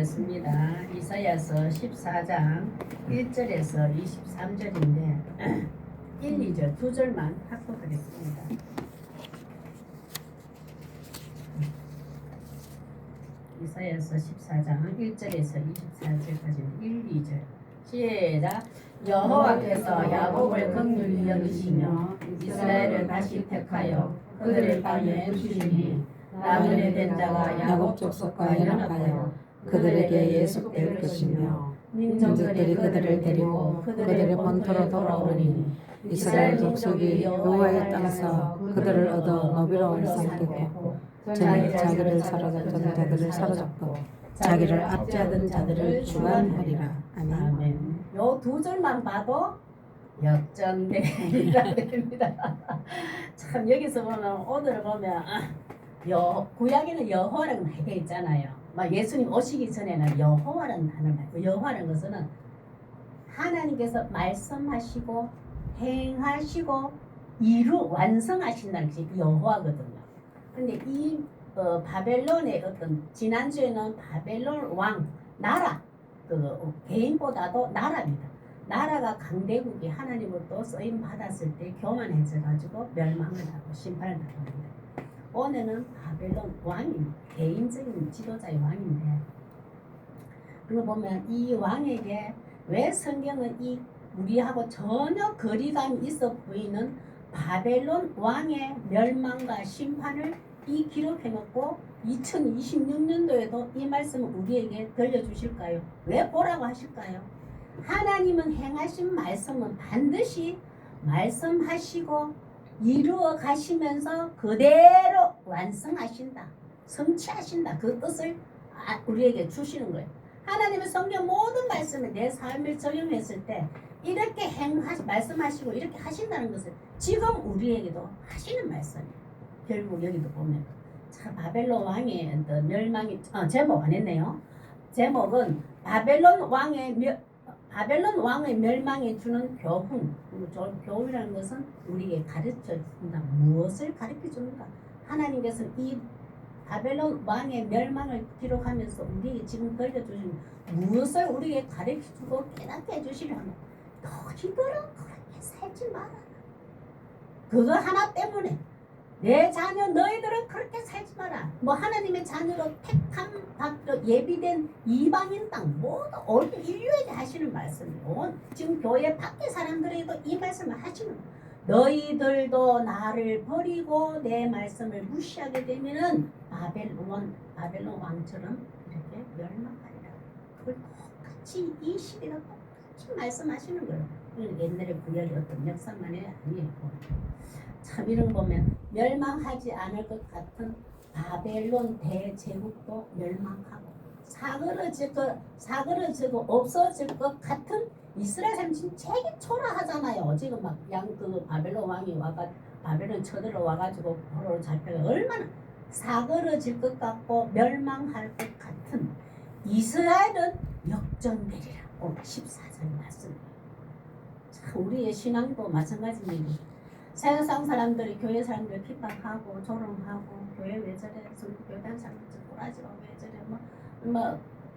보겠습니다. 이사야서 14장 1절에서 23절인데 1, 2절 두 절만 확보하겠습니다. 이사야서 14장 1절에서 24절까지 1, 2절 시작. 여호와께서 야곱을 긍휼히 여기시며 이스라엘을 다시 택하여 그들의 땅에 두시니 나그네 된 자가 야곱 족속과 연합하여 그들에게 예속될 것이며 민족들이 그들을 데리고 그들의 본토로 돌아오니 이스라엘 족속이 여호와의 땅에서 그들을 얻어 너비로움을 삼겠고 전에 자기를 사로잡던 자들을 사로잡고 자기를 압제하던 자들을 주관하리라. 아멘. 요 두 절만 봐도 역전되리라 됩니다. 참 여기서 보면 오늘 보면 구약에는 여호와라고 많이 되어 있잖아요. 막 예수님 오시기 전에는 여호와라는 단어를 말고 여호와라는 것은 하나님께서 말씀하시고 행하시고 완성하신다는 것이 여호와거든요. 근데 이 바벨론의 어떤 지난주에는 바벨론 왕 나라 개인보다도 나라입니다. 나라가 강대국이 하나님으로부터 쓰임 받았을 때 교만해져가지고 멸망을 하고 심판을 당합니다. 오늘은 바벨론 왕입니다. 개인적인 지도자의 왕인데, 그거 보면 이 왕에게 왜 성경은 이 우리하고 전혀 거리감이 있어 보이는 바벨론 왕의 멸망과 심판을 이 기록해놓고 2026년도에도 이 말씀을 우리에게 들려주실까요? 왜 보라고 하실까요? 하나님은 행하신 말씀은 반드시 말씀하시고 이루어 가시면서 그대로 완성하신다, 성취하신다, 그 뜻을 우리에게 주시는 거예요. 하나님은 성경 모든 말씀을 내 삶을 적용했을 때 이렇게 말씀하시고 이렇게 하신다는 것을 지금 우리에게도 하시는 말씀이에요. 결국 여기도 보면 참 바벨론 왕의 멸망이 제목 안 했네요. 제목은 바벨론 왕의 멸망에 주는 교훈. 교훈이라는 것은 우리에게 가르쳐 준다. 무엇을 가르쳐 주는가? 하나님께서는 이 바벨론 왕의 멸망을 기록하면서 우리에게 지금 들려주신 무엇을 우리에게 가르쳐 주고 깨닫게 해주시려면 너희들은 그렇게 살지 마라. 그거 하나 때문에 내 자녀 너희들은 그렇게 살지 마라. 하나님의 자녀로 택함 받고 예비된 이방인 땅 모두 온 인류에게 하시는 말씀이고, 지금 교회 밖의 사람들에게도 이 말씀을 하시는 거예요. 너희들도 나를 버리고 내 말씀을 무시하게 되면은 바벨론 왕처럼 이렇게 멸망하리라. 그걸 똑같이 이 시대가 똑같이 말씀하시는 거예요. 옛날에 구약의 어떤 역사만이 아니에요. 참 이런 거 보면 멸망하지 않을 것 같은 바벨론 대제국도 멸망하고 사그러지고 없어질 것 같은 이스라엘 사람 지금 되게 초라하잖아요. 지금 막 바벨론 왕이 바벨론 쳐들어와가지고 포로로 잡혀가 얼마나 사그러질 것 같고 멸망할 것 같은 이스라엘은 역전되리라. 14절 말씀. 참 우리의 신앙도 마찬가지입니다. 세상 사람들이 교회 사람들 핍박하고 조롱하고 교회 왜 저래, 교단 사람들 꼬라지고 왜 저래,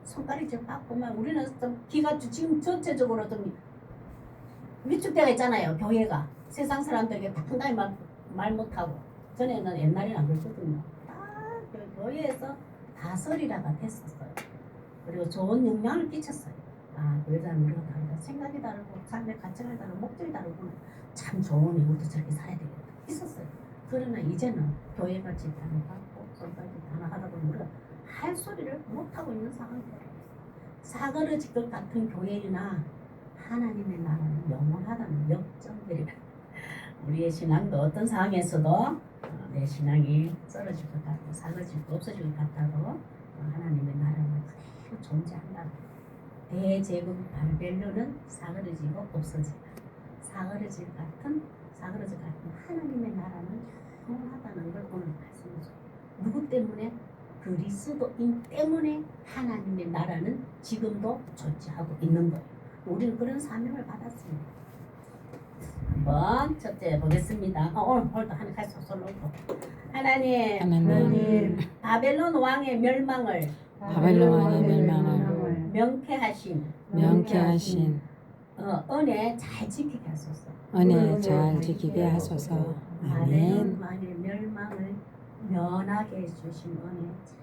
손가락질 받고 우리는 좀 기가 지금 전체적으로 좀 위축되어 있잖아요. 교회가 세상 사람들에게 당당히 말 못하고. 전에는 옛날에는 안 그랬거든요. 다 교회에서 다스리라가 됐었어요. 그리고 좋은 영향을 끼쳤어요. 교회 사람 우리가 다르다, 생각이 다르고 삶의 가치가 다르고 목적이 다르고 참 좋은 이것도 저렇게 살아야 되겠다 있었어요. 그러나 이제는 교회가 집단을 받고 손가락이 하나 하다 보면 우리가 할 소리를 못하고 있는 상황이에요. 사그러질 것 같은 교회나 하나님의 나라는 영원하다는 역전들이다. 우리의 신앙도 어떤 상황에서도 내 신앙이 썰어질 것 같고 사그러질 것 없어질 것 같아도 하나님의 나라는 그대로 존재한다. 대제국 바벨론은 사그러지고 없어진다. 사그러질 같은 하나님의 나라는 영원하다는 걸 오늘 말씀해줘. 누구 때문에? 그리스도인 때문에 하나님의 나라는 지금도 존재하고 있는 거예요. 우리는 그런 사명을 받았습니다. 한번 첫째 보겠습니다. 오늘도 하나 같이 솔로 하나님, 바벨론 왕의 멸망을 명쾌하신 은혜 잘 지키게 하소서. 은혜 잘 지키게 하소서. 아멘. 만일 멸망을 면하게 해주신 은혜 잘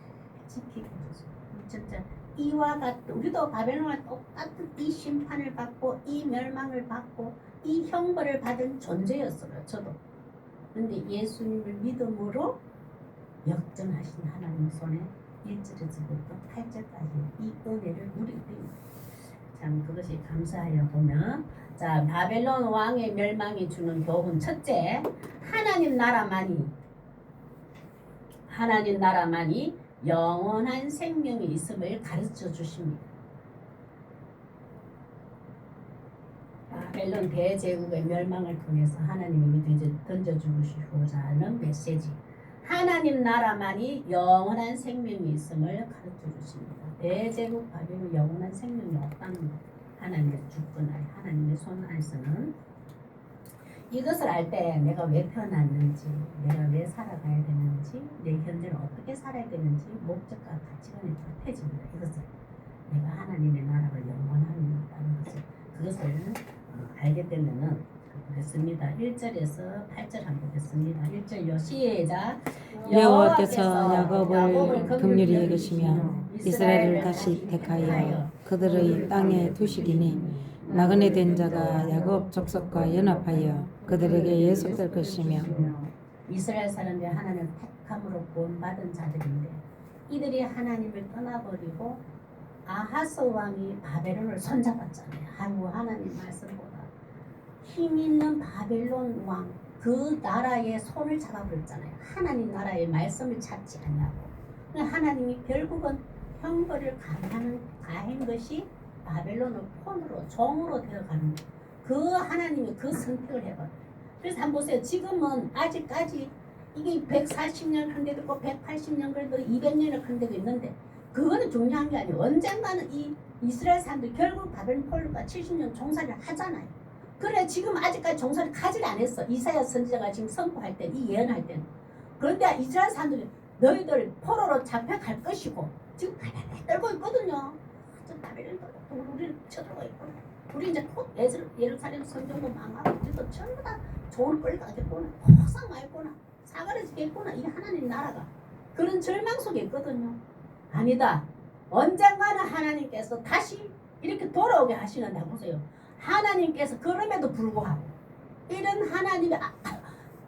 지키게 하소서. 진짜 이와 같은 우리도 바벨론과 똑같은 이 심판을 받고 이 멸망을 받고 이 형벌을 받은 존재였어요. 저도. 근데 예수님을 믿음으로 역전하신 하나님 손에 1절에서부터 8절까지 이 은혜를 누리게 됩니다. 참 그것이 감사하여 보면 자 바벨론 왕의 멸망이 주는 교훈 첫째 하나님 나라만이 영원한 생명이 있음을 가르쳐 주십니다. 바벨론 대제국의 멸망을 통해서 하나님이 이제 던져주시고자 하는 메시지 하나님 나라만이 영원한 생명이 있음을 가르쳐 주십니다. 대제국 바벨론 영원한 생명이 없다는 것 하나님의 주권 아래 하나님의 손 안에서는 이것을 알 때 내가 왜 태어났는지 내가 왜 살아가야 되는지 내 현재를 어떻게 살아야 되는지 목적과 가치관이 좁혀집니다. 이것을 내가 하나님의 나라를 영원하는 그것을 알게 되면은 보겠습니다. 1절에서 8절 한번 보겠습니다. 1절요 시작 여호와께서 야곱을 긍휼히 여기시며 이스라엘을 다시 택하여 그들의 땅에 두시리니 나그네 된 자가 야곱 족속과 연합하여 그들에게 예속될 것이며 이스라엘 사람들이 하나님을 택함으로 구원받은 자들인데 이들이 하나님을 떠나버리고 아하스 왕이 바벨론을 손잡았잖아요. 하나님 말씀보다 힘 있는 바벨론 왕 그 나라의 손을 잡아버렸잖아요. 하나님 나라의 말씀을 찾지 않냐고. 하나님이 결국은 형벌을 가한 것이 바벨론을 폰으로 종으로 되어가는 그 하나님이 그 선택을 해버려요. 그래서 한번 보세요. 지금은 아직까지 이게 140년 한 데도 있고 180년 그래도 200년을 한 데도 있는데 그거는 중요한 게 아니에요. 언젠가는 이 이스라엘 사람들이 결국 바벨론 폴로가 70년 종살이를 하잖아요. 그래 지금 아직까지 종살이 가지를 안 했어. 이사야 선지자가 지금 선포할 때 이 예언할 때는. 그런데 이스라엘 사람들이 너희들 포로로 잡혀갈 것이고 지금 바벨론 떨고 있거든요. 저 바벨론 떨고 우리를 쳐들고 있고 우리 이제 곧 예루살렘 성전도 망하고 우리도 전부 다 좋은 꼴 가겠구나. 폭삭 말구나. 사과를 지겠구나. 이 하나님 나라가 그런 절망 속에 있거든요. 아니다. 언젠가는 하나님께서 다시 이렇게 돌아오게 하시는데 보세요. 하나님께서 그럼에도 불구하고 이런 하나님의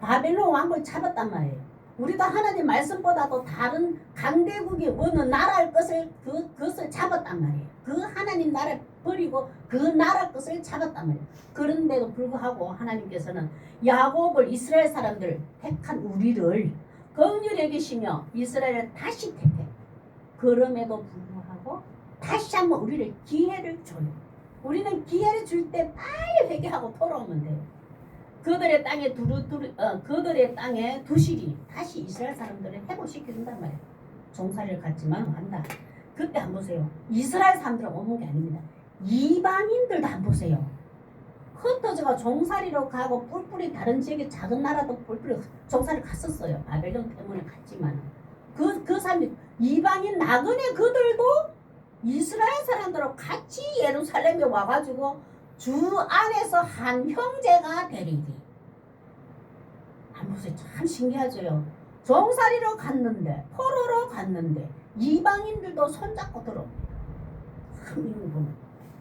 바벨론 왕을 잡았단 말이에요. 우리도 하나님 말씀보다도 다른 강대국이 어느 나라의 그것을 잡았단 말이에요. 그 하나님 나라를 버리고 그 나라 것을 잡았단 말이에요. 그런데도 불구하고 하나님께서는 야곱을 이스라엘 사람들 택한 우리를 긍휼히 여기시며 이스라엘을 다시 택해. 그럼에도 불구하고 다시 한번 우리를 기회를 줘요. 우리는 기회를 줄 때 빨리 회개하고 돌아오면 돼요. 그들의 땅에 두시리 다시 이스라엘 사람들을 회복시켜준단 말이에요. 종살이를 갖지만 한다. 그때 한번 보세요. 이스라엘 사람들은 오는 게 아닙니다. 이방인들도 한번 보세요. 흩어져가 종살이로 가고 뿔뿔이 다른 지역의 작은 나라도 뿔뿔이 종살이 갔었어요. 바벨론 때문에 갔지만 그 사람들 이방인 나그네 그들도 이스라엘 사람들하고 같이 예루살렘에 와가지고 주 안에서 한 형제가 되리니. 한번 보세요. 참 신기하죠. 종살이로 갔는데 포로로 갔는데 이방인들도 손잡고 들어옵니다. 참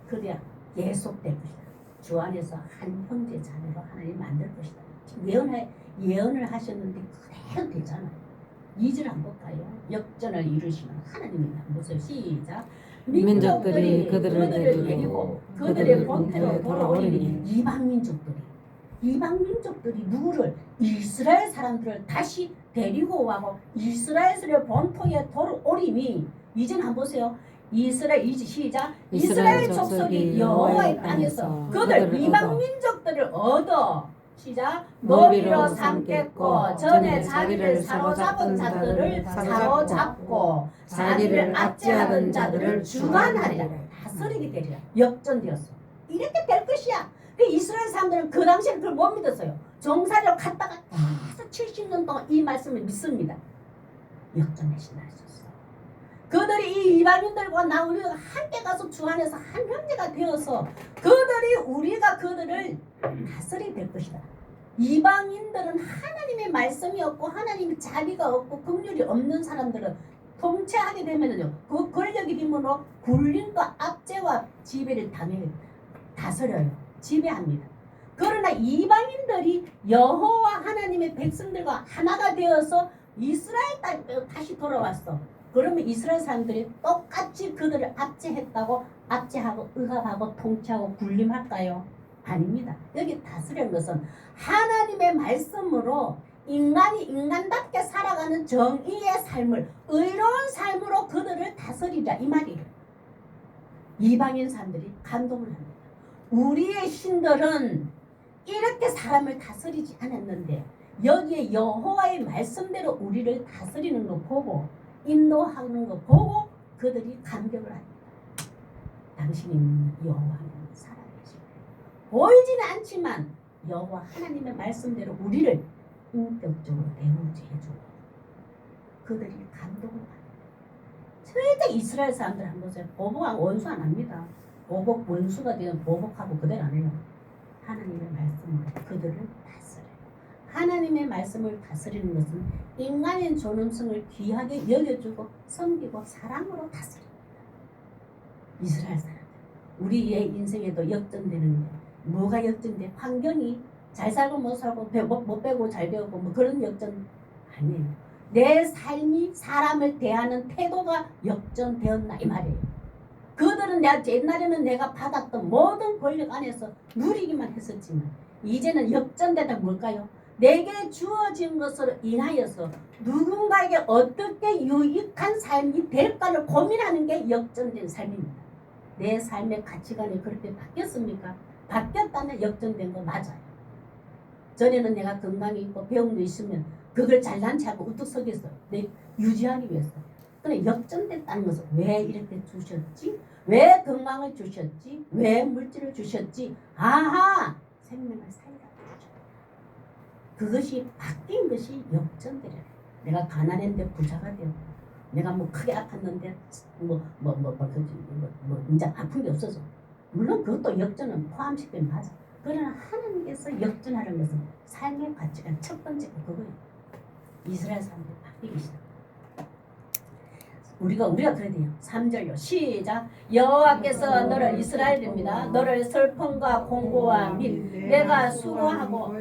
그래야 예속될 것이다. 주 안에서 한 형제 자매로 하나님 만들 것이다. 예언을 하셨는데 그대로 되잖아요. 2절 한번 볼까요? 역전을 이루시는 하나님이 한번 보세요. 시작. 민족들이 그들을 데리고 그들의 본토로 돌아오리니 이방민족들이 누구를? 이스라엘 사람들을 다시 데리고 와고 이스라엘의 본토에 돌아오리니 이제는 한번 보세요. 시작. 이스라엘 족속이 여호와의 땅에서 그들 이방민족들을 얻어 시작. 노비로 삼겠고 전에 자기를 사로잡은 자들을 사로잡고 자기를 압제하던 자들을 주관하리라. 다스리게 되리라. 역전되었어. 이렇게 될 것이야. 그 이스라엘 사람들은 그 당시에 그걸 못 믿었어요. 종살이로 갔다가 계속 70년 동안 이 말씀을 믿습니다. 역전하신다 하셨어. 그들이 이 이방인들과 나 우리가 함께 가서 주 안에서 한 형제가 되어서 그들이 우리가 그들을 다스리게 될 것이다. 이방인들은 하나님의 말씀이 없고 하나님의 자비가 없고 긍휼이 없는 사람들은 통치하게 되면은요 그 권력의 힘으로 굴림과 압제와 지배를 당해 다스려요. 지배합니다. 그러나 이방인들이 여호와 하나님의 백성들과 하나가 되어서 이스라엘 땅에 다시 돌아왔어. 그러면 이스라엘 사람들이 똑같이 그들을 압제했다고 압제하고 억압하고 통치하고 군림할까요? 아닙니다. 여기 다스리는 것은 하나님의 말씀으로 인간이 인간답게 살아가는 정의의 삶을 의로운 삶으로 그들을 다스리자 이 말이에요. 이방인 사람들이 감동을 합니다. 우리의 신들은 이렇게 사람을 다스리지 않았는데 여기에 여호와의 말씀대로 우리를 다스리는 거 보고 인도하는 거 보고 그들이 감격을 합니다. 당신이 믿는 여호와 하나님 살아계시고 보이지는 않지만 여호와 하나님의 말씀대로 우리를 인격적으로 대우해주고 그들이 감동을 합니다. 절대 이스라엘 사람들 한번 보세요. 보복하고 원수 안 합니다. 보복 원수가 되면 보복하고 그대로 안 해요. 하나님의 말씀으로 그들을 다스려요. 하나님의 말씀을 다스리는 것은 인간의 존엄성을 귀하게 여겨주고 섬기고 사랑으로 다스립니다. 이스라엘 사람들 우리의 인생에도 역전되는 게 뭐가 역전돼? 환경이 잘 살고 못 살고 못 배우고 잘 배우고 뭐 그런 역전 아니에요. 내 삶이 사람을 대하는 태도가 역전되었나 이 말이에요. 그들은 옛날에는 내가 받았던 모든 권력 안에서 누리기만 했었지만 이제는 역전되다 뭘까요? 내게 주어진 것으로 인하여서 누군가에게 어떻게 유익한 삶이 될까를 고민하는 게 역전된 삶입니다. 내 삶의 가치관이 그렇게 바뀌었습니까? 바뀌었다면 역전된 거 맞아요. 전에는 내가 건강이 있고 배움도 있으면 그걸 잘난 체하고 우뚝 서겠어요. 내 유지하기 위해서. 그런데 역전됐다는 것은 왜 이렇게 주셨지? 왜 건강을 주셨지? 왜 물질을 주셨지? 아하! 생명을 살리라고 주셨다. 그것이 바뀐 것이 역전되려. 내가 가난했는데 부자가 되었고 내가 뭐 크게 아팠는데 이제 아픈 게 없어서 물론 그것도 역전은 포함시키면 맞아. 그러나 하나님께서 역전하는 것은 삶의 가치가 첫 번째가 그거예요. 이스라엘 사람들이 바뀌기 시작. 우리가 그래야 돼요. 3절요. 시작. 여호와께서 너를 이스라엘입니다. 너를 슬픔과 공고와 및 내가 수고하고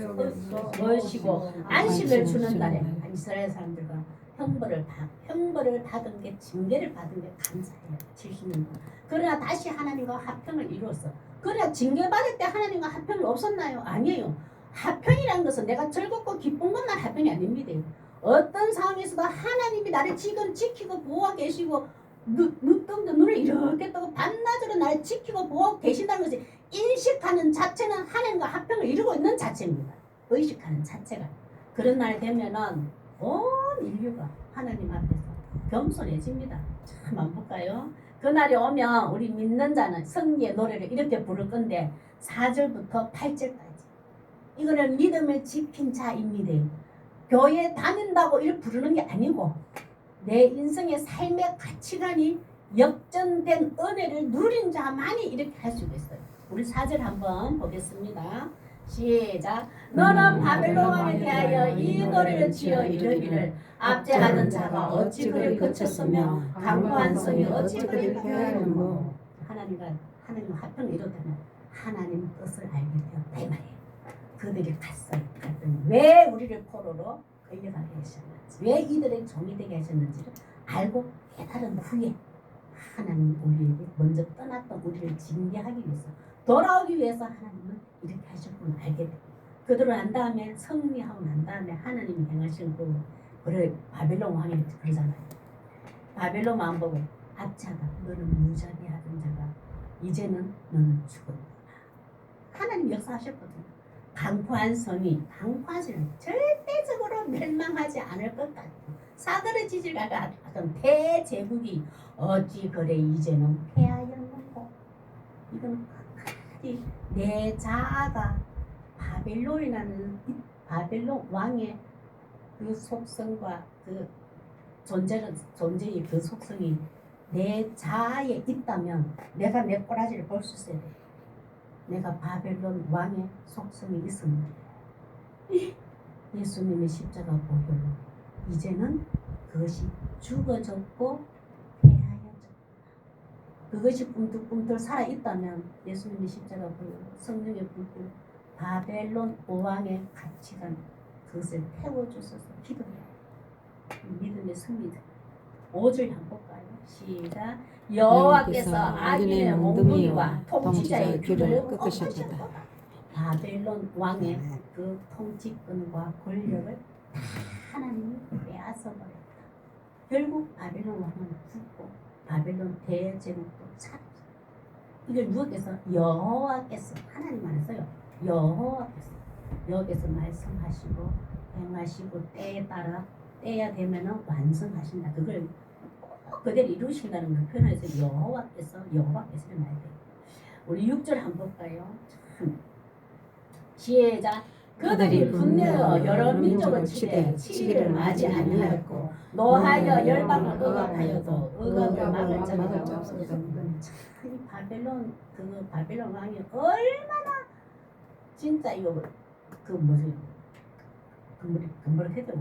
멋이고 안식을 주는 날에 이스라엘 사람들과 형벌을 받은 게 징계를 받은 게 감사해요. 70년. 그러나 다시 하나님과 화평을 이루었어. 그러나 징계받을 때 하나님과 화평이 없었나요? 아니에요. 화평이라는 것은 내가 즐겁고 기쁜 것만 화평이 아닙니다. 어떤 상황에서도 하나님이 나를 지금 지키고 보호하고 계시고 눈을 이렇게 뜨고 밤낮으로 나를 지키고 보호하고 계신다는 것이 인식하는 자체는 하나님과 화평을 이루고 있는 자체입니다. 의식하는 자체가. 그런 날 되면은 온 인류가 하나님 앞에서 겸손해집니다. 참 안 볼까요? 그날이 오면 우리 믿는 자는 성리의 노래를 이렇게 부를 건데 4절부터 8절까지 이거는 믿음을 지킨 자입니다. 교회 다닌다고 이렇게 부르는 게 아니고 내 인생의 삶의 가치관이 역전된 은혜를 누린 자만이 이렇게 할 수 있어요. 우리 4절 한번 보겠습니다. 시작. 너는 바벨론 왕에 대하여 이 노래를 지어 이르기를 압제하던 자가 어찌 그를 거쳤으며 강고한 성이 어찌 그를 피하는고. 하나님 화평을 이루다면 하나님 뜻을 알게 되었다 이 말이에요. 그들이 갔더니 왜 우리를 포로로 끌려가게 하셨는지, 왜 이들의 종이 되게 하셨는지를 알고 깨달은 후에 하나님 우리에게 먼저 떠났던 우리를 징계하기 위해서 돌아오기 위해서 하나님은 이렇게 하셨구나 알게 됩니다. 그들을 안 다음에 승리하고 난 다음에 하나님이 행하신 그를 바벨론 왕이 그러잖아요. 바벨론 왕 보고 압자가 너는 무자비 하던 자가 이제는 너는 죽었구나. 하나님 역사하셨거든요. 강포한 성이 절대적으로 멸망하지 않을 것 같고 사그러지질 않았던 대제국이 어찌 그래 이제는 패하였는고. 이건 끝까지 내 자아가 바벨론이라는 바벨론 왕의 그 속성과 그 존재의 그 속성이 내 자아에 있다면 내가 내 꼬라지를 볼 수 있어야 돼. 내가 바벨론 왕의 속성이 있습니다. 예수님의 십자가 보혈로 이제는 그것이 죽어졌고 폐하여졌다. 그것이 꿈틀꿈틀 살아있다면 예수님의 십자가 보혈로 성령의 불길 바벨론 왕의 가치관 그것을 태워주셔서 기도해요. 믿음의 승리자. 5절 한번 볼까요? 시작. 여호와께서 악인의 몽둥이와 통치자의 귀를 꺾으셨다. 바벨론 왕의 그 통치권과 권력을 다 하나님이 빼앗아버렸다. 결국 바벨론 왕은 죽고 바벨론 대제국도 사라졌다. 이걸 누구께서? 여호와께서. 하나님 안에서요. 여호와께서 말씀하시고 행하시고 때에 따라 때야 되면은 완성하신다. 그걸 꼭 그대로 이루신다는 그 표현에서 여호와께서를 말해야 돼요. 우리 6절 한번 볼까요? 참. 시작. 그들이 분내어 여러 민족을 치되 치기를 맞이 아니하였고 노하여 열방을 억압하여도 억압을 막을 자가 없었던 참 바벨론 바벨론 왕이 얼마나 진짜 이거 그 뭐지 그뭘 해도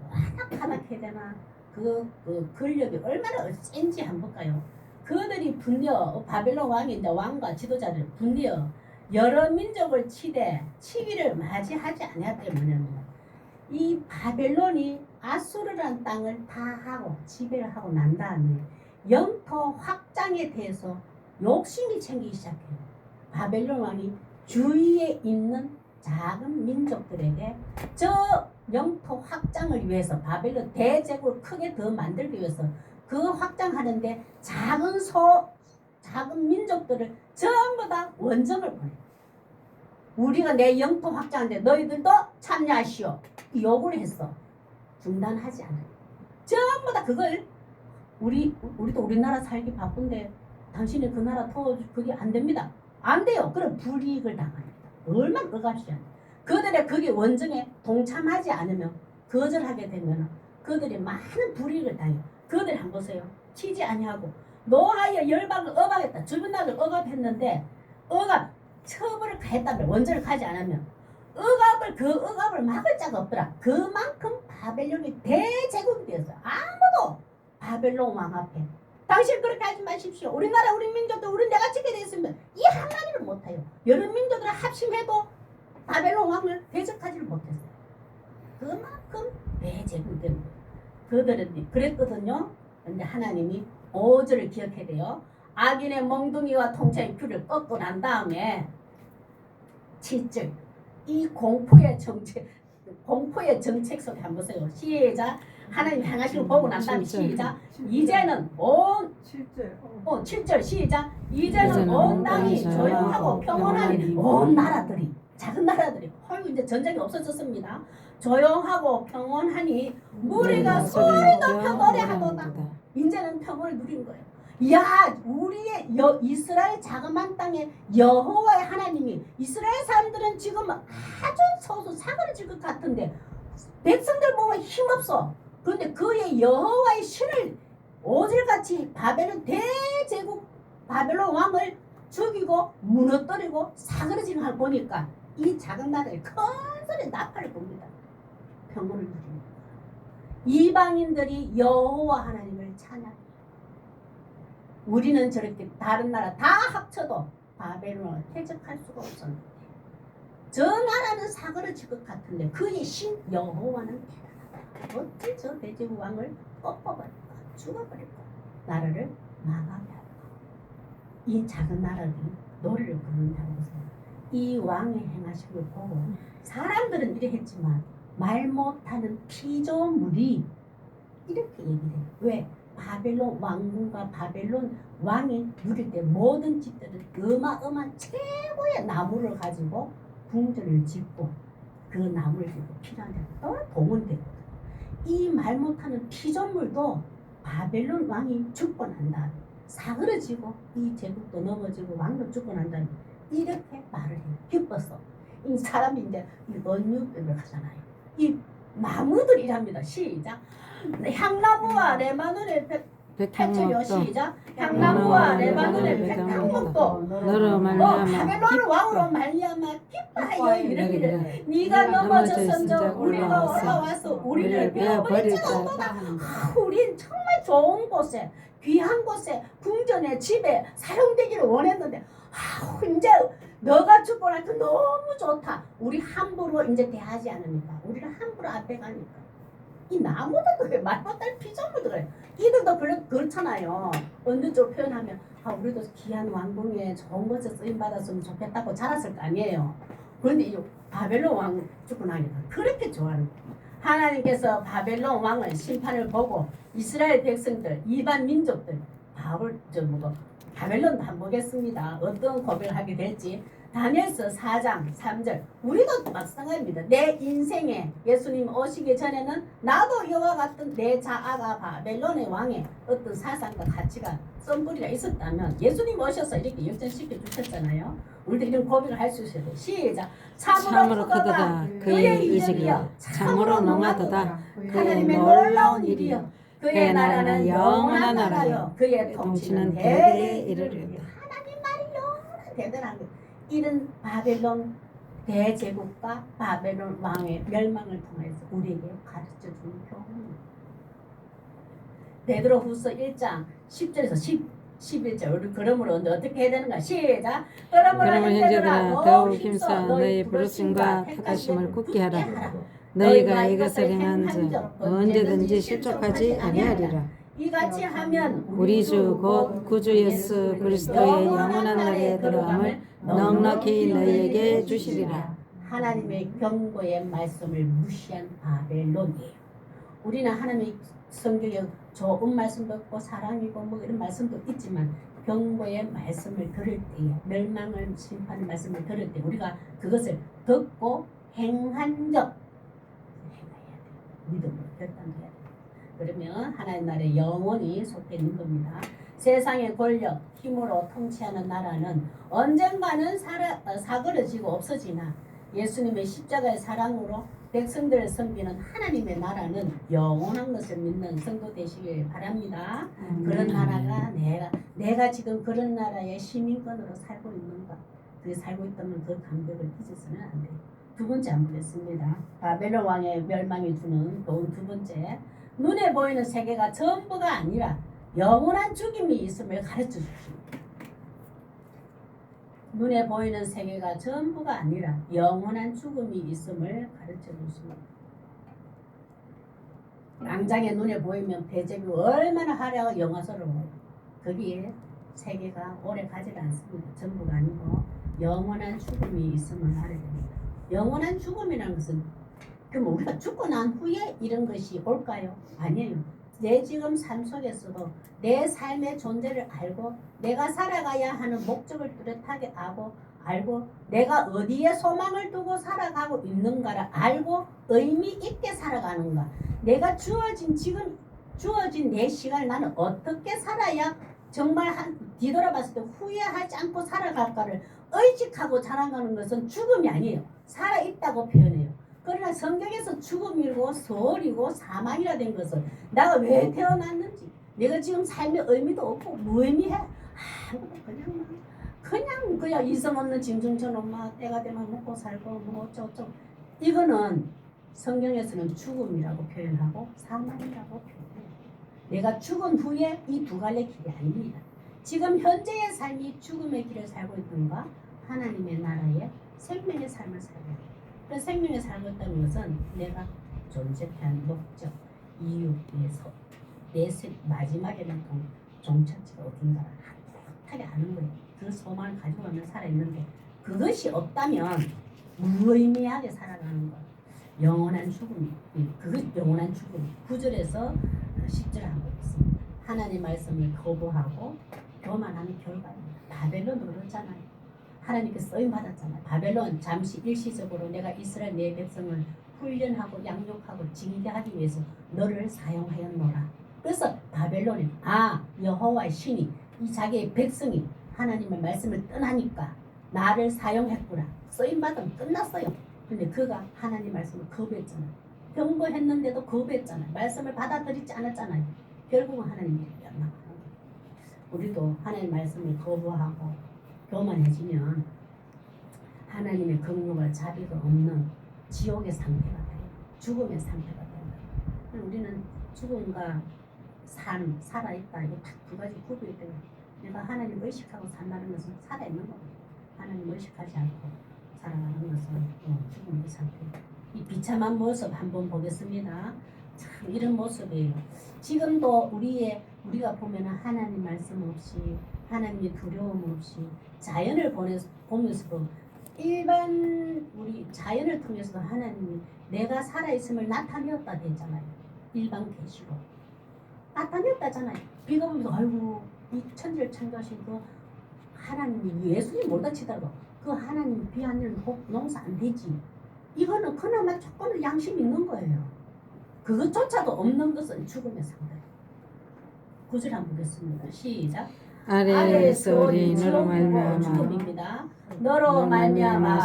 하닥하닥 해야 되나 그 권력이 얼마나 센지 한번 볼까요? 그들이 분내어 바벨론 왕이 이제 왕과 지도자들 분내어 여러 민족을 치기를 맞이하지 아니하기 때문에 이 바벨론이 아수르라는 땅을 다 하고 지배를 하고 난 다음에 영토 확장에 대해서 욕심이 생기기 시작해요. 바벨론 왕이 주위에 있는 작은 민족들에게 저 영토 확장을 위해서 바벨론 대제국을 크게 더 만들기 위해서 그 확장하는데 작은 민족들을 전부 다 원정을 보내. 우리가 내 영토 확장하는데 너희들도 참여하시오. 요구를 했어. 중단하지 않아요. 전부 다 그걸 우리도 우리나라 살기 바쁜데 당신이 그 나라 그게 안 됩니다. 안 돼요. 그럼 불이익을 당합니다. 얼마나 억압시야. 그들의 그게 원정에 동참하지 않으면 거절하게 되면 그들이 많은 불이익을 당해요. 그들 한번 보세요. 치지 아니하고 노하여 열방을 억압했다. 주변 나라를 억압했는데 억압 처벌을 가했다면 원전을 가지 않으면 그 억압을 막을 자가 없더라. 그만큼 바벨론이 대제국이 되었어요. 아무도 바벨론 왕 앞에 당신 그렇게 하지 마십시오. 우리나라 우리 민족도 우리 내가 지게 되었으면 이 한마디를 못해요. 여러 민족들 합심해도 바벨론 왕을 대적하지를 못했어요. 그만큼 대제국이 된 거예요. 그들은 그랬거든요. 근데 하나님이 5절을 기억해야 돼요. 악인의 몽둥이와 통치의 큐를 꺾고 난 다음에 7절 이 공포의 정책 속에 한번 보세요. 시작. 하나님 향하시고 보고 난 다음에 시작. 이제는 온 7절 시작. 이제는 온 땅이 조용하고 평온하니 온 나라들이 작은 나라들이 아이고 이제 전쟁이 없어졌습니다. 조용하고 평온하니 무리가 소리 높여 노래하도다. 이제는 평온을 누린 거예요. 야, 우리의 이스라엘 자그마한 땅에 여호와의 하나님이 이스라엘 사람들은 지금 아주 소수 사고를 질 것 같은데 백성들 보면 힘없어. 그런데 그의 여호와의 신을 오질같이 바벨론 대제국 바벨론 왕을 죽이고 무너뜨리고 사그러지는 걸 보니까 이 작은 나라에 큰 소리 나팔을 봅니다. 평온을 누립니다. 이방인들이 여호와 하나님을 찬양. 우리는 저렇게 다른 나라 다 합쳐도 바벨론을 퇴적할 수가 없었는데 저 나라는 사그러질 것 같은데 그의 신 여호와는 대단하다. 어찌 저 대제국 왕을 꺾어버릴까 죽어버릴까 나라를 망하게 할까. 이 작은 나라들이 노래를 부른다는 것은 이 왕의 행하신 걸 보고 사람들은 이래 했지만 말 못하는 피조물이 이렇게 얘기해요. 왜? 바벨론 왕궁과 바벨론 왕이 누릴 때 모든 집들은 어마어마한 최고의 나무를 가지고 궁전을 짓고 그 나무를 짓고 필요한 데 또 봉헌되고 이 말 못하는 피조물도 바벨론 왕이 죽고 난 다음에 사그러지고 이 제국도 넘어지고 왕도 죽고 난 다음에 이렇게 말을 해요. 기뻤어. 이 사람이 이제 언유병을 하잖아요. 이 나무들이랍니다. 시작. 향나무와 레바논의 8절요 백향목도 시작. 향나무와 레바논의 백향목도 백향목도 너로 말미암아 바벨론 왕으로 말미암아 기뻐하여 이르기를 네가 넘어졌은즉 우리가 올라와서 우리를 베어버릴지어다. 우린 정말 좋은 곳에 귀한 곳에 궁전에 집에 사용되기를 원했는데 이제 너가 죽고 나니까 너무 좋다. 우리 함부로 이제 대하지 않으니까 우리를 함부로 앞에 가니까 이 나무들도 왜 말보다 피조물도 그래. 이들도 그렇잖아요. 어느 쪽 표현하면 우리도 귀한 왕궁에 좋은 것에 쓰임 받았으면 좋겠다고 자랐을 거 아니에요. 그런데 이 바벨론 왕 죽고 나니까 그렇게 좋아하는 거예요. 하나님께서 바벨론 왕을 심판을 보고 이스라엘 백성들 이반 민족들 바벨론도 안 보겠습니다. 어떤 고백을 하게 될지 다니엘서 4장 3절 우리도 마찬가지입니다. 내 인생에 예수님 오시기 전에는 나도 이와 같은 내 자아가 바벨론의 왕의 어떤 사상과 가치가 썬뿌리가 있었다면 예수님 오셔서 이렇게 역전시켜 주셨잖아요. 우리도 이런 고백을 할 수 있어요. 시작. 참으로 크도다 그의 이적이여 참으로 농하도다 하나님의 놀라운 일이여 그의 나라는 영원한 나라요 그의 통치는 대대에 이르리로다. 하나님 말이 영원한 대단한 거. 이런 바벨론 대제국과 바벨론 왕의 멸망을 통해서 우리에게 가르쳐 주는 교훈입니다. 베드로후서 1장 10절에서 11절 우리 그러므로 어떻게 해야 되는가 시작. 그러므로 형제들아 더욱 힘써 너희 부르심과 택하심을 굳게 하라. 너희가 이것을 행한즉 언제든지 실족하지 아니하리라. 이같이 하면 우리 주 곧 구주 예수 그리스도의 영원한 날에 들어감을 넉넉히 너희에게 주시리라. 하나님의 경고의 말씀을 무시한 바벨론이에요. 우리는 하나님의 성경에 좋은 말씀도 있고 사랑이고 뭐 이런 말씀도 있지만 경고의 말씀을 들을 때에 멸망을 심판의 말씀을 들을 때 우리가 그것을 듣고 행한 적 행해야 돼요. 믿음으로 결단해야 돼요. 그러면 하나님 나라에 영원히 속해 있는 겁니다. 세상의 권력, 힘으로 통치하는 나라는 언젠가는 사그러지고 없어지나 예수님의 십자가의 사랑으로 백성들을 섬기는 하나님의 나라는 영원한 것을 믿는 성도 되시길 바랍니다. 그런 나라가 내가 지금 그런 나라의 시민권으로 살고 있는가? 그 살고 있다면 그 감격을 잊어서는 안 돼요. 두 번째 한번 보겠습니다. 바벨론 왕의 멸망이 주는 또 두 번째 눈에 보이는 세계가 전부가 아니라 영원한 죽음이 있음을 가르쳐 주십니다. 눈에 보이는 세계가 전부가 아니라 영원한 죽음이 있음을 가르쳐 주십니다. 당장에 눈에 보이면 대접이 얼마나 화려하고 영화스러워요. 거기에 세계가 오래 가지 않습니다. 전부가 아니고 영원한 죽음이 있음을 알아야 됩니다. 영원한 죽음이라는 것은 그럼 우리가 죽고 난 후에 이런 것이 올까요? 아니에요. 내 지금 삶 속에서도 내 삶의 존재를 알고 내가 살아가야 하는 목적을 뚜렷하게 알고 내가 어디에 소망을 두고 살아가고 있는가를 알고 의미 있게 살아가는가. 내가 지금 주어진 내 시간을 나는 어떻게 살아야 정말 뒤돌아봤을 때 후회하지 않고 살아갈까를 의식하고 살아가는 것은 죽음이 아니에요. 살아있다고 표현해요. 그러나 성경에서 죽음이고 소홀이고 사망이라 된 것은 내가 왜 태어났는지 내가 지금 삶의 의미도 없고 무의미해. 아무것도 그냥 이성 없는 짐승처럼 막 때가 되면 먹고 살고 뭐 어쩌고 이거는 성경에서는 죽음이라고 표현하고 사망이라고 표현해요. 내가 죽은 후에 이 두 갈래 길이 아닙니다. 지금 현재의 삶이 죽음의 길을 살고 있던가 하나님의 나라의 생명의 삶을 살고 있다. 그 생명에 살고 있다는 것은 내가 존재한 목적, 이유, 내 마지막에는 종착지가 어딘가를 하게 하는 거예요. 그 소망을 가지고 하면 살아있는데 그것이 없다면 무의미하게 살아가는 거예요. 영원한 죽음, 영원한 죽음. 9절에서 10절 한번 있습니다. 하나님 말씀을 거부하고 교만하는 결과입니다. 바벨론도 그렇잖아요. 하나님께 쓰임 받았잖아요. 바벨론 잠시 일시적으로 내가 이스라엘 내 백성을 훈련하고 양육하고 징계하기 위해서 너를 사용하였노라. 그래서 바벨론이 여호와의 신이 이 자기의 백성이 하나님의 말씀을 떠나니까 나를 사용했구나. 쓰임 받으면 끝났어요. 근데 그가 하나님 말씀을 거부했잖아요. 경고했는데도 거부했잖아요. 말씀을 받아들이지 않았잖아요. 결국은 하나님 일이 안 나가는 거예요. 우리도 하나님 말씀을 거부하고 교만해지면 하나님의 긍휼과 자비가 없는 지옥의 상태가 돼요. 죽음의 상태가 돼요. 우리는 죽음과 삶, 살아있다 이게 딱 두 가지 구분이 돼요. 내가 하나님 의식하고 산다는 것은 살아있는 겁니다. 하나님 의식하지 않고 살아가는 것은 죽음의 상태. 이 비참한 모습 한번 보겠습니다. 참 이런 모습이에요. 지금도 우리가 보면 하나님 말씀 없이 하나님의 두려움 없이 자연을 보면서도 일반 우리 자연을 통해서도 하나님이 내가 살아있음을 나타내었다 했잖아요. 일반 계시로 나타냈다잖아요. 비가 오면서 아이고 이 천지를 창조하신 그 하나님이 예수님 몰다 치더라도 그 하나님 비 안 내리면 농사 안 되지. 이거는 그나마 조금은 양심 있는 거예요. 그것조차도 없는 것은 죽음의 상태. 구절 한번 보겠습니다. 시작. 아래에서 우리 너로 말미암아 죽음입니다. 너로 말미암아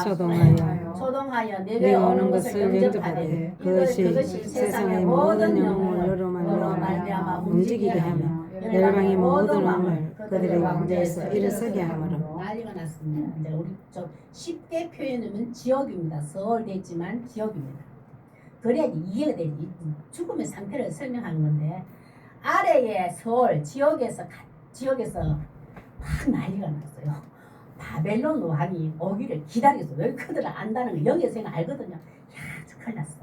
소동하여 내게 오는 것을 영접하되 그것이 세상의 모든 영혼을 너로 말미암아 움직이게 하며 열방의 모든 왕을 그들의 왕좌에서 일어서게 하므로 난리가 났습니다. 이제 우리 좀 쉽게 표현하면 지옥입니다. 서울되지만 지옥입니다. 그래야지 이해가 되지. 죽음의 상태를 설명하는 건데 아래에 서울 지옥에서 막 난리가 났어요. 바벨론 왕이 오기를 기다렸어. 왜 그들을 안다는 거 여기서 알거든요. 야, 큰일 났어.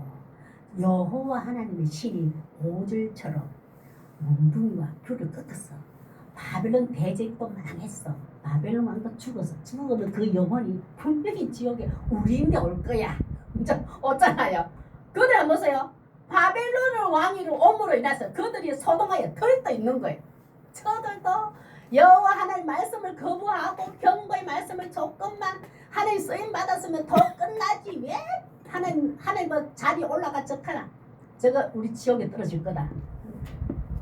여호와 하나님의 신이 오질처럼 몽둥이와 귤을 꺾었어. 바벨론 대제국도 망했어. 바벨론 왕도 죽어도 그 영혼이 분명히 지옥에 우리인데 올 거야. 이제 어쩌나요? 그들 안 보세요? 바벨론을 왕위로 옴으로 인해서 그들이 소동하여 들떠 있는 거예요. 저들도 여호와 하나님 말씀을 거부하고 경고의 말씀을 조금만 하나님 쓰임 받았으면 더 끝나지 왜 하나님 그 자리에 올라가 적하나 저거 우리 지옥에 떨어질 거다.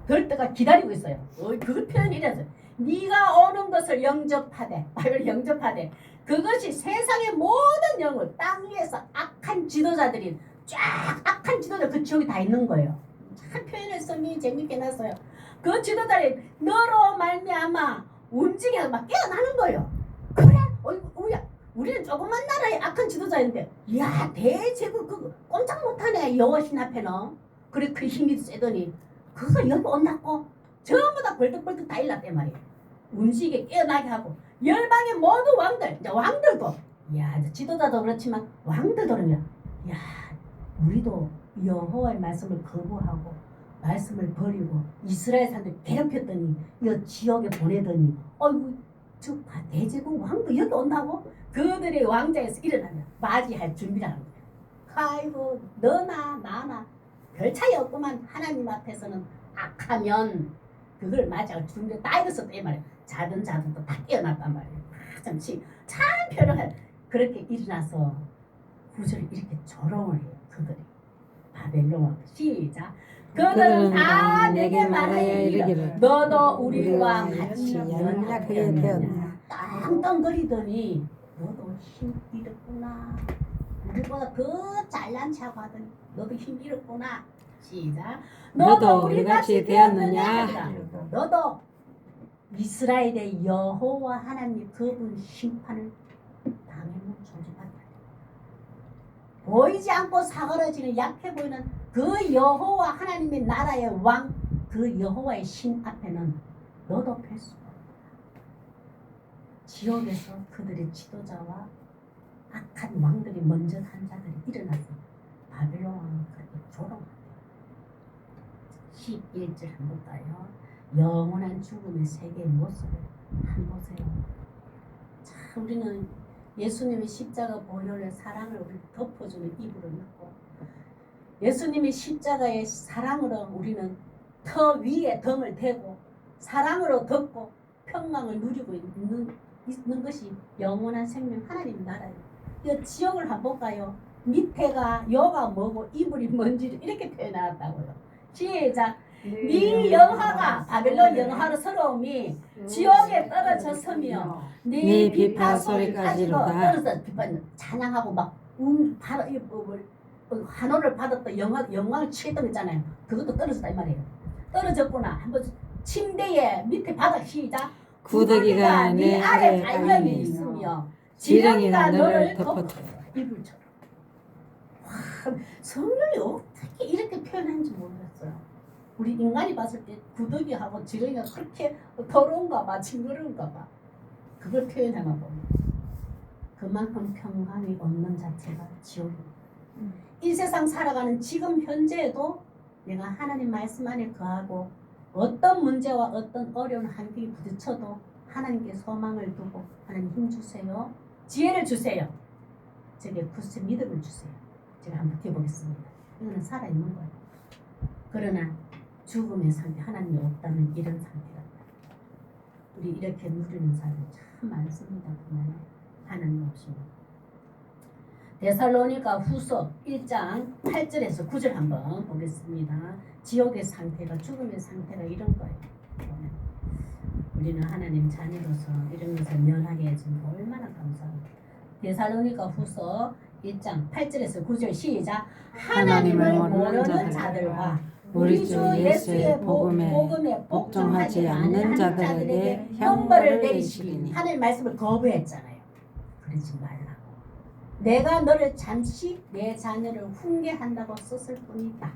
들떠가 기다리고 있어요. 그 표현이 이래서 네가 오는 것을 영접하되 바벨 영접하되 그것이 세상의 모든 영을 땅 위에서 악한 지도자들이 쫙 악한 지도자 그 지옥이 다 있는 거예요. 참 표현을 성경이 재밌게 놨어요. 그 지도자들이 너로 말미암아 움직여서 막 깨어나는 거예요. 그래, 우리는 조그만 나라의 악한 지도자인데, 야 대제국 그거 꼼짝 못하네 여호와신 앞에는. 그래 그 힘이 세더니 그거 여기 온다고 전부 다 벌떡벌떡 다 일났단 말이에요. 움직이게 깨어나게 하고 열방의 모든 왕들, 이제 왕들도 야 지도자도 그렇지만 왕들도 그러면 야 우리도 여호와의 말씀을 거부하고 말씀을 버리고 이스라엘 사람들 괴롭혔더니 이 지옥에 보내더니 어이구 저 대제국 왕도 여기 온다고 그들의 왕자에서 일어나면 맞이할 준비를 하는 거예요. 아이고 너나 나나 별 차이 없구만. 하나님 앞에서는 악하면 그걸 맞이할 준비 다 이랬었다 이 말이에요. 자든도 다 깨어났단 말이에요. 참 표현해. 그렇게 일어나서 구절을 이렇게 조롱을 해요. 그들이 바벨론 왕 시작. 그들은 다 내게 말하여 이르기를 너도 우리와 같이 연약하게 되었냐. 떵떵거리더니 너도 힘 잃었구나. 우리보다 더 잘난 척 하더니 너도 힘 잃었구나. 시작. 너도 우리같이 되었느냐. 너도 이스라엘의 여호와 하나님 그분 심판을 당하는 존재다. 보이지 않고 사그러지는 약해 보이는 그 여호와 하나님의 나라의 왕, 그 여호와의 신 앞에는 너도 펼 수가 없다. 지옥에서 그들의 지도자와 악한 왕들이 먼저 한 자들이 일어나서 바벨론 왕을 그렇게 조롱한다. 11절 한번 볼까요? 영원한 죽음의 세계의 모습을 한번 보세요. 참 우리는 예수님의 십자가 보혈의 사랑을 우리 덮어주는 이불을 입고 예수님의 십자가의 사랑으로 우리는 터 위에 덩을 대고 사랑으로 덮고 평강을 누리고 있는 것이 영원한 생명 하나님 나라예요. 이 지옥을 한번 볼까요? 밑에가 여가 뭐고 이불이 뭔지 이렇게 표현하였다고요. 시작. 네 영화가 바벨론 영화로 서러움이 지옥에 떨어졌으며 네 비파 소리까지로 떨어져 비판 찬양하고 막 환호를 받았던 영광을 취했던 거 있잖아요. 그것도 떨어졌다 이 말이에요. 떨어졌구나. 한번 침대에 밑에 바닥 시작. 구더기가 내 아래 달려이 깔리니 있으며 지렁이가 너를 덮어줘. 이불처럼. 와, 성경이 어떻게 이렇게 표현하는지 모르겠어요. 우리 인간이 봤을 때 구더기하고 지렁이가 그렇게 더러운가 봐, 징그러운가 봐. 그걸 표현하나 봅니다. 그만큼 평강이 없는 자체가 지옥입니다. 이 세상 살아가는 지금 현재에도 내가 하나님 말씀 안에 거하고 어떤 문제와 어떤 어려운 환경에 부딪혀도 하나님께 소망을 두고 하나님 힘 주세요. 지혜를 주세요. 제게 굳이 믿음을 주세요. 제가 한번 버텨보겠습니다. 이거는 살아있는 거예요. 그러나 죽음의 상태, 하나님이 없다는 이런 상태가 우리 이렇게 누리는 사람이 참 많습니다. 그러나 하나님 없습니다. 데살로니가 후서 1장 8절에서 9절 한번 보겠습니다. 지옥의 상태가, 죽음의 상태가 이런 거예요. 우리는 하나님 자녀로서 이런 것을 면하게 해준 거 얼마나 감사합니다. 데살로니가 후서 1장 8절에서 9절 시작. 하나님을 모르는 자들과 우리 주 예수의 복음에 복종하지 않는 자들에게 형벌을 내리시리니. 하나님 말씀을 거부했잖아요. 그러지 말라고. 내가 너를 잠시 내 자녀를 훈계한다고 썼을 뿐이다.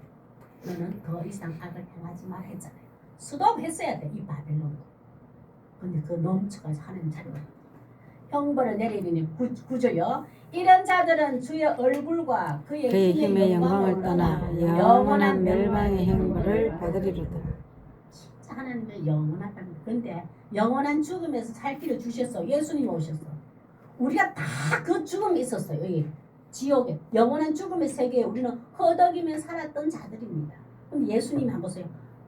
너는 더 이상 악을 행하지 말 했잖아요. 수도했어야 돼, 이 바벨론도. 근데 그 넘쳐가서 하나님 자녀가 형벌을 내리니 구조요. 이런 자들은 주의 얼굴과 그의 힘의 영광을 떠나 영원한 멸망의 형벌을 받으리로다. 진짜 하나님의 영원하다는. 근데 영원한 죽음에서 살 길을 주셨어. 예수님이 오셨어. 우리가 다 그 죽음이 있었어요. 여기 지옥에 영원한 죽음의 세계에 우리는 허덕이며 살았던 자들입니다. 근데 예수님이 한번 보세요.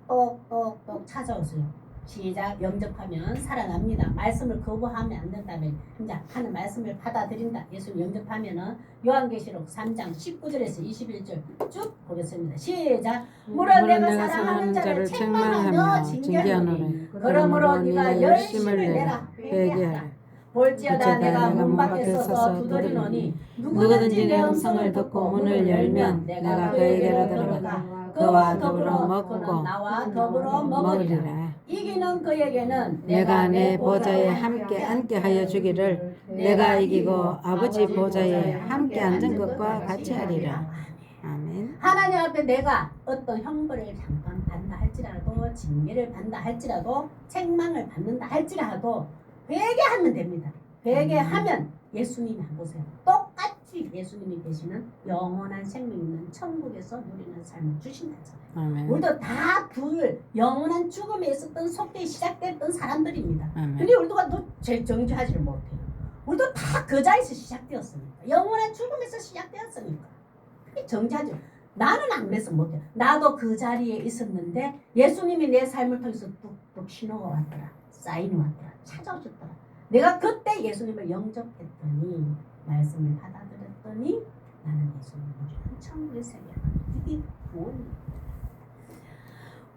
똑똑똑 찾아오세요. 시작. 영접하면 살아납니다. 말씀을 거부하면 안 된다면 이제 하는 말씀을 받아들인다. 예수 영접하면은 요한계시록 3장 19절에서 21절 쭉 보겠습니다. 시작. 물론 내가 사랑하는 자를 책망하며 징계하노니 그러므로 네가 열심을 내라 회개하라. 볼지어다 내가 문 밖에 서서 두드리노니 누구든지 내 음성을 듣고 문을 열면 내가 그에게로 들어가 그와 더불어 먹고 나와 더불어 먹으리라. 이기는 그에게는 내가 내 보좌에 함께 앉게 하여 주기를 내가 이기고 아버지 보좌에 함께 앉은 것과 같이 하리라. 아멘. 하나님 앞에 내가 어떤 형벌을 잠깐 받는다 할지라도 징계를 받는다 할지라도 책망을 받는다 할지라도 회개하면 됩니다. 회개하면 예수님이 한번 보세요. 똑같이 예수님이 계시는 영원한 생명 있는 천국에서 누리는 삶을 주신다잖아요. 아멘. 우리도 다 영원한 죽음에 있었던 속에 시작됐던 사람들입니다. 아멘. 근데 우리도 정죄하지를 못해요. 우리도 다 그 자리에서 시작되었으니까. 영원한 죽음에서 시작되었으니까. 그게 정죄하지. 나는 안 그래서 못해요. 나도 그 자리에 있었는데 예수님이 내 삶을 통해서 뚝뚝 신호가 왔더라. 사인이 왔더라. 찾아오셨더라. 내가 그때 예수님을 영접했더니 말씀을 받아들였더니 나는 예수님을 천국의 세계에 이게 구원입니다.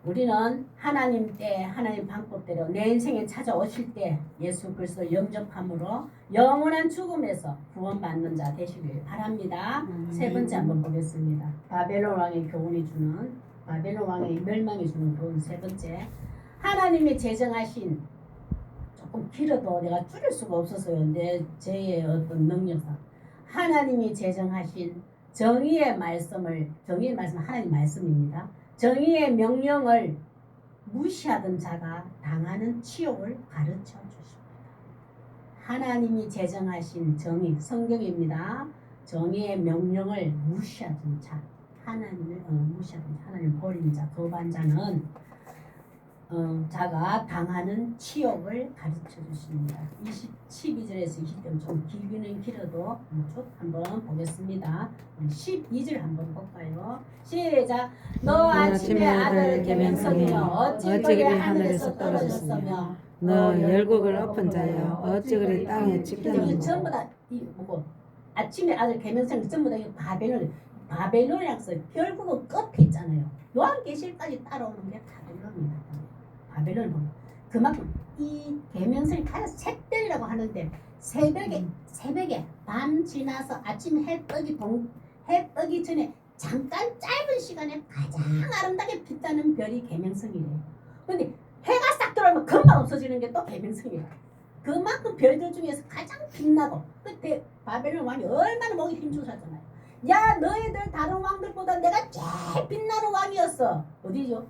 우리는 하나님 때 하나님 방법대로 내 인생에 찾아오실 때 예수 그리스도 영접함으로 영원한 죽음에서 구원받는 자 되시길 바랍니다. 세 번째 한번 보겠습니다. 바벨론 왕의 교훈이 주는 바벨론 왕의 멸망이 주는 교훈 세 번째. 하나님이 제정하신 조금 길어도 내가 줄일 수가 없었어요. 제 어떤 능력상 하나님이 제정하신 정의의 말씀은 하나님 말씀입니다. 정의의 명령을 무시하던 자가 당하는 치욕을 가르쳐 주십니다. 하나님이 제정하신 정의 성경입니다. 정의의 명령을 무시하던 자, 하나님을 무시하던 자, 하나님 버린 자, 거부한 자는 자가 당하는 치욕을 가르쳐 주십니다. 12절에서 20절 좀 길기는 길어도 쭉 한번 보겠습니다. 12절 한번 볼까요? 시작. 너 아침에 아들 계명성이여 어찌 그리 하늘에서 떨어졌으며 너 열국을 엎은 자여 어찌 그리 땅에 찢겼느냐. 전부 다 아침에 아들 계명성이 전부 다 바벨론이라고 써요. 결국은 끝에 있잖아요. 요한계시록까지 따라오는 게 바벨론입니다. 바벨론 그만큼 이 계명성이 가장 샛별이라고 하는데 새벽에 밤 지나서 아침 해 뜨기 전에 잠깐 짧은 시간에 가장 아름답게 빛나는 별이 계명성이래요. 근데 해가 싹 들어오면 금방 없어지는 게 또 계명성이에요. 그만큼 별들 중에서 가장 빛나고 그때 바벨론 왕이 얼마나 목이 힘주셨잖아요. 야 너희들 다른 왕들보다 내가 제일 빛나는 왕이었어. 어디죠?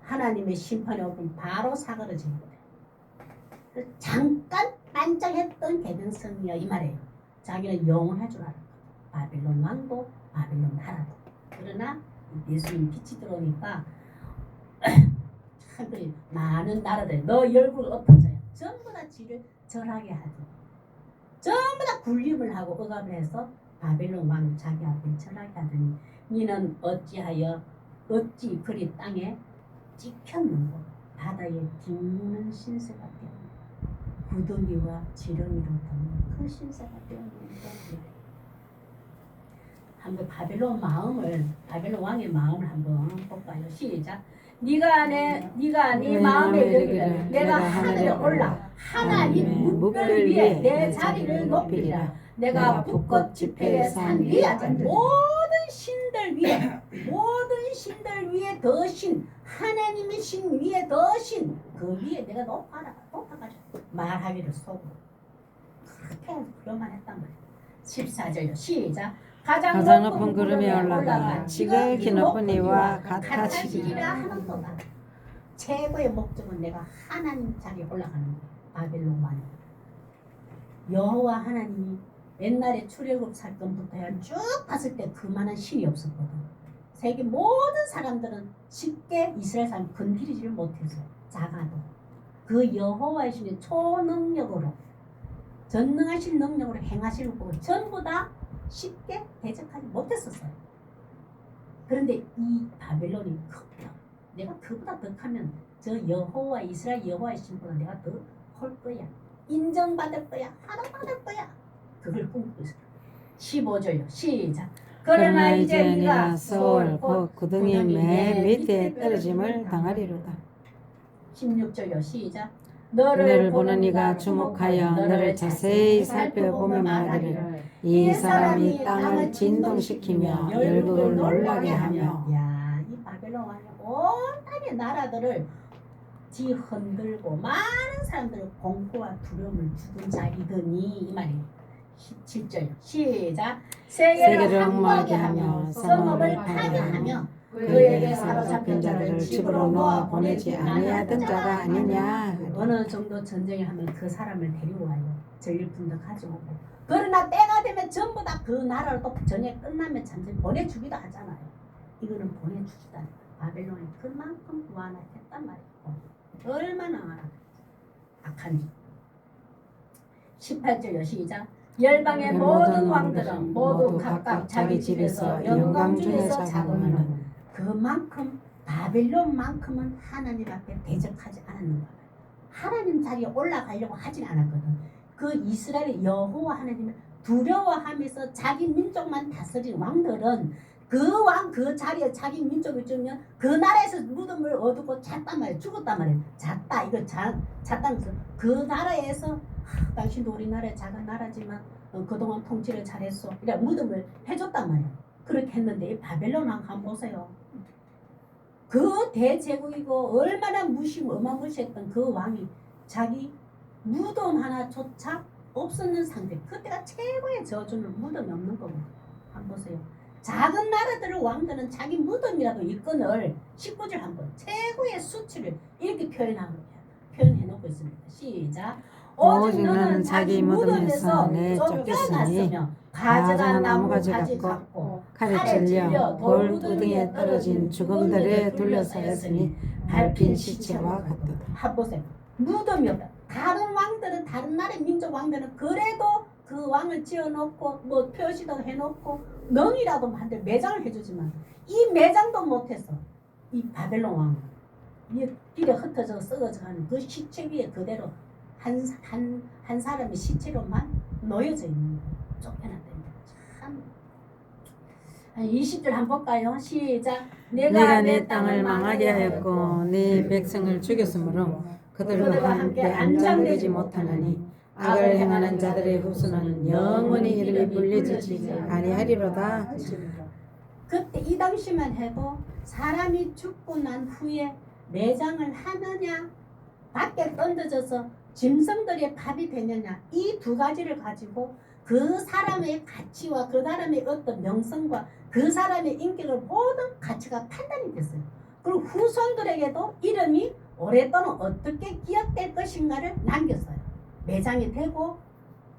하나님의 심판이 오면 바로 사그러진 거예요. 잠깐 반짝했던 계명성이야 이 말이에요. 자기는 영원할 줄 알았거든. 바벨론 왕도 바벨론 나라도. 그러나 예수님 빛이 들어오니까 참 그래 많은 나라들 너 얼굴 엎어져요. 전부 다 지를 절하게 하고 전부 다 굴림을 하고 억압을 해서 바벨론 왕 자기 앞에 절하게 하더니 니는 어찌 그리 땅에 찍혔는고 바다에 뒹구는 신세가 되었는고 구덩이와 지렁이로 덮는 그 신세가 되었는고 한번 바벨론 왕의 마음을 한번 볼까요? 시작. 네가 네 마음에 이르기를 내가 하늘에 올라 하나님 묵별 위에 내 자리를 높이리라. 내가 북극 지폐의 산 위에 앉아 모든 신들 위에 더 신 하나님의 신 위에 더 신 그 위에 내가 높아가지고 말하기를 속으로 그렇게 그런만 했단 말이야. 14절요. 시작. 가장 높은 구름에 올라가 지극히 높은 이와 같아지리라 하는도다. 최고의 목적은 내가 하나님 자리에 올라가는 거야. 바벨론 왕 여호와 하나님이 옛날에 출애굽 사건부터 쭉 봤을 때 그만한 신이 없었거든. 세계 모든 사람들은 쉽게 이스라엘 사람 건드리지를 못해서 작아도 그 여호와의 신의 초능력으로 전능하신 능력으로 행하시는 거 전부 다 쉽게 대적하지 못했었어요. 그런데 이 바벨론이 컸다. 내가 그보다 더 하면 저 여호와 이스라엘 여호와의 신보다 내가 더 할 거야. 인정받을 거야. 하나받을 거야. 그걸 꿈꾸고 있어요. 15절요. 시작. 그러나 이제 네가 서울 곧 구덩이 맨 밑에 떨어짐을 당하리로다. 16절요. 시작. 너를 보는 이가 주목하여 너를 자세히 살펴보며 말하기를 이 사람이 땅을 진동시키며 열국을 놀라게 하며. 야, 이 바벨론 왕이 온 땅의 나라들을 지 흔들고 많은 사람들을 공포와 두려움을 주는 자이더니 이 말이에요. 17절 시작. 세계를 항모하게 하며 성읍을 파괴하며 그에게 사로잡힌 자를 집으로 놓아 보내지 아니하던 자가 아니냐. 어느 정도 전쟁을 하면 그 사람을 데리고 와요. 전리품도 가져오고. 그러나 때가 되면 전부 다 그 나라를 또 전쟁 끝나면 잠시 보내주기도 하잖아요. 이거는 보내주지도 않아요. 바벨론이 그만큼 완악했단 말이에요. 얼마나 악한지. 18절요. 시작. 열방의 모든 왕들은 모두 각각 자기 집에서 영광 중에서 자고는 그만큼 바벨론만큼은 하나님 앞에 대적하지 않았는 거예요. 하나님 자리에 올라가려고 하진 않았거든. 그 이스라엘의 여호와 하나님을 두려워하면서 자기 민족만 다스린 왕들은 그 자리에 자기 민족이 죽으면 그 나라에서 무덤을 얻고 잤단 말이에요. 죽었단 말이에요. 잤다. 이거 잤다면서 그 나라에서 당신도 우리나라의 작은 나라지만 그동안 통치를 잘했어. 이래 무덤을 해줬단 말이에요. 그렇게 했는데 이 바벨론 왕 한번 보세요. 그 대제국이고 얼마나 어마무시했던 그 왕이 자기 무덤 하나조차 없었는 상태. 그때가 최고의 저주는 무덤이 없는 거거든요. 한번 보세요. 작은 나라들의 왕들은 자기 무덤이라도 일건을 19절 한번 최고의 수치를 이렇게 표현해놓고 있습니다. 시작. 오직 너는 자기 무덤에서 쫓겨났으며 가져간 나무가지 갖고 칼에 찔려 돌구덩이에 떨어진 죽음들에 둘러싸였으니 밟힌 시체와 같도다. 한보세요. 무덤이 없다. 다른 왕들은 다른 나라의 민족 왕들은 그래도 그 왕을 지어놓고 뭐 표시도 해놓고 명이라도 만들 매장을 해주지만 이 매장도 못했어. 이 바벨론 왕은 이 길에 흩어져 썩어져가는 그 시체 위에 그대로 한 사람의 시체로만 놓여져 있는 거예요. 쫓겨났다는 참. 20절 한번 볼까요? 시작. 내가 내 땅을 망하게 하였고 네 백성을 죽였으므로 그들과 함께 안장되지 못하느니 악을 행하는 자들의 후손은 영원히 이름이 불려지지 아니하리로다. 그때 이 당시만 해도 사람이 죽고 난 후에 매장을 하느냐 밖에 던져져서 짐승들의 밥이 되느냐 이 두 가지를 가지고 그 사람의 가치와 그 사람의 어떤 명성과 그 사람의 인격을 모든 가치가 판단이 됐어요. 그리고 후손들에게도 이름이 오랫동안 어떻게 기억될 것인가를 남겼어요. 매장이 되고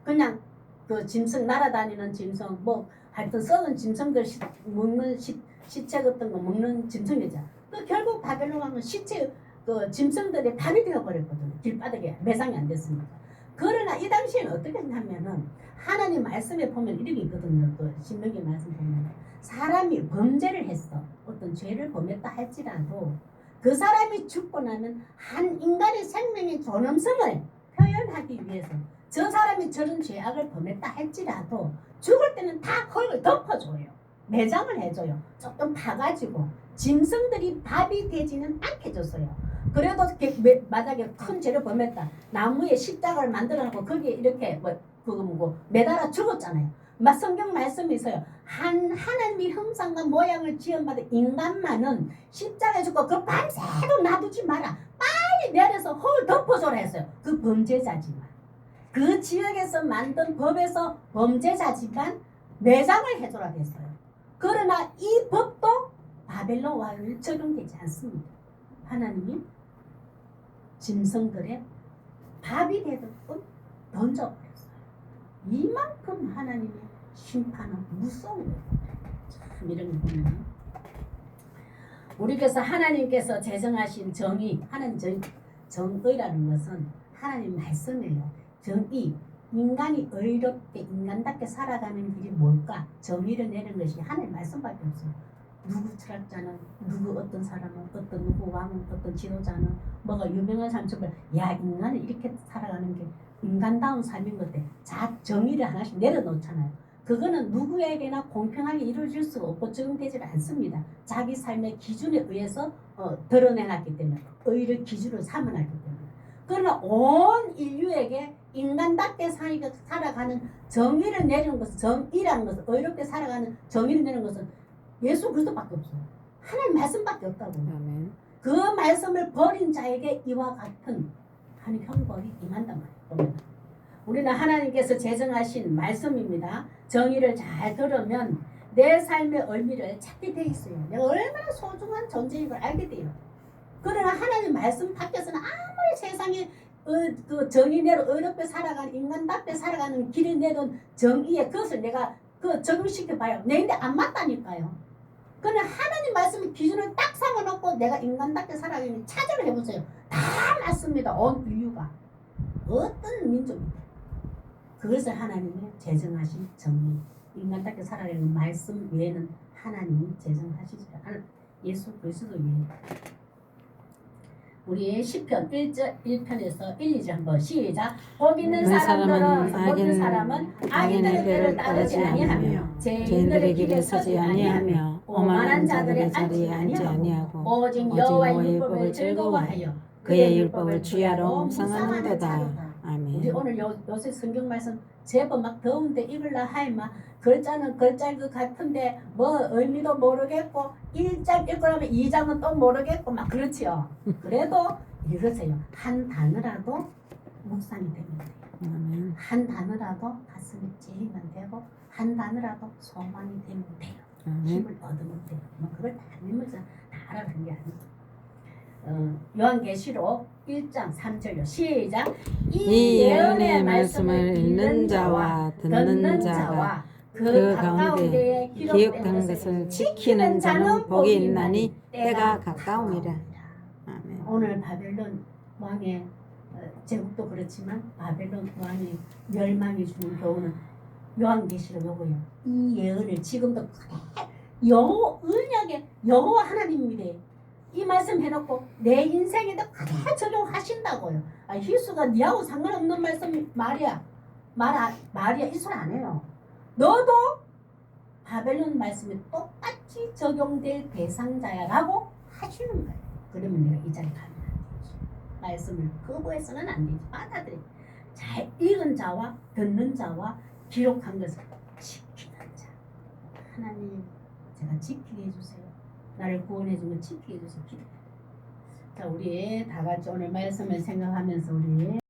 그냥 그 짐승 날아다니는 짐승 뭐 하여튼 썩은 짐승들 먹는 시체 같은 거 먹는 짐승이죠. 그 결국 바벨론 왕은 시체 그 짐승들의 밥이 되어버렸거든요. 길바닥에 매장이 안 됐으니까. 그러나 이 당시에는 어떻게 했냐면은 하나님 말씀에 보면 이렇게 있거든요. 그 신명기 말씀 보면 사람이 범죄를 했어. 어떤 죄를 범했다 할지라도 그 사람이 죽고 나면 한 인간의 생명의 존엄성을 표현하기 위해서 저 사람이 저런 죄악을 범했다 할지라도 죽을 때는 다 그걸 덮어줘요. 매장을 해줘요. 조금 파가지고 짐승들이 밥이 되지는 않게 줬어요. 그래도 만약에 큰 죄를 범했다. 나무에 십자가를 만들어놓고 거기에 이렇게 매달아 죽었잖아요. 성경 말씀이 있어요. 하나님의 형상과 모양을 지음받은 인간만은 십자가에 죽고 그 밤새도 놔두지 마라. 빨리 내려서 헐 덮어줘라 했어요. 그 범죄자지만. 그 지역에서 만든 법에서 범죄자지만 매장을 해줘라 됐어요. 그러나 이 법도 바벨론 왕을 적용되지 않습니다. 하나님이 짐승들의 밥이 되도록 던져버렸어요. 이만큼 하나님의 심판은 무서운 거예요. 참 이런 거 보면 우리께서 하나님께서 제정하신 정의, 하나님 정의라는 것은 하나님 말씀이에요. 정의, 인간이 의롭게 인간답게 살아가는 길이 뭘까? 정의를 내는 것이 하나님 말씀밖에 없어요. 누구 철학자는 누구 어떤 사람은 어떤 누구 왕은 어떤 지도자는 뭐가 유명한 사람처럼 야 인간은 이렇게 살아가는 게 인간다운 삶인 것 같아. 정의를 하나씩 내려놓잖아요. 그거는 누구에게나 공평하게 이루어질 수가 없고 적용되지 않습니다. 자기 삶의 기준에 의해서 드러내놨기 때문에 의를 기준으로 삼아놨기 때문에. 그러나 온 인류에게 인간답게 살아가는 정의를 내리는 것은 정의라는 것은 의롭게 살아가는 정의를 내리는 것은 예수 그리스도밖에 없어요. 하나님 말씀밖에 없다고. 아멘. 그 말씀을 버린 자에게 이와 같은 한 형벌이 임한단 말이에요. 우리는 하나님께서 제정하신 말씀입니다. 정의를 잘 들으면 내 삶의 의미를 찾게 돼 있어요. 내가 얼마나 소중한 존재인 걸 알게 돼요. 그러나 하나님 말씀 밖에서는 아무리 세상에 그 정의대로 의롭게 살아가는 인간답게 살아가는 길을 내던 정의에 그것을 내가 적용시켜봐요. 내인데 안 맞다니까요. 그러나 하나님 말씀의 기준을 딱 삼아놓고 내가 인간답게 살아가는 차별을 해보세요. 다 맞습니다. 온 인류가. 어떤 민족이든. 그것을 하나님이 제정하신 정의. 인간답게 살아가는 말씀 외에는 하나님이 제정하시지 않은 예수 그리스도 외에. 우리 시편 1편에서 1, 2절 한번 시작. 복 있는 사람은 악인들의 길을 따르지 아니하며 죄인들의 길에 서지 아니하며 오만한 자들의 자리에 앉지 아니하고 오직 여호와의 율법을 즐거워하여 그의 율법을 주야로 묵상하는도다. 아멘. 우리 오늘 요새 성경 말씀 제법 막 더운데 읽으려 하이마 글자는 글자인 것 같은데 뭐 의미도 모르겠고 1장 읽으려면 2장은 또 모르겠고 막 그렇지요. 그래도 읽으세요. 한 단어라도 묵상이 되면 돼요. 한 단어라도 가슴이 찔리면 되고 한 단어라도 소망이 되면 돼요. 힘을 얻으면 돼요. 뭐 그걸 다 읽으면서 다 알아가는 게 아니고. 요한계시록 1장 3절요. 시작. 이 예언의 말씀을 읽는 자와 듣는 자가 그 가운데 기록된 것을 지키는 자는 복이 있나니 때가 가까우니라. 아멘. 오늘 바벨론 왕의 제국도 그렇지만 바벨론 왕의 멸망이 주는 교훈은 요한계시록 요거예요. 이 예언을 지금도 언약의 여호와 하나님이래. 이 말씀 해놓고 내 인생에도 그대로 적용하신다고요. 희수가 니하고 상관없는 말씀 말이야 이 소리 안 해요. 너도 바벨론 말씀이 똑같이 적용될 대상자야 라고 하시는 거예요. 그러면 내가 이 자리에 가면 안 되지. 말씀을 거부해서는 안 되지. 받아들여. 잘 읽은 자와 듣는 자와 기록한 것을 지키는 자. 하나님 제가 지키게 해주세요. 나를 구원해주면 지키게 해주세요. 기도. 자, 우리 다 같이 오늘 말씀을 생각하면서 우리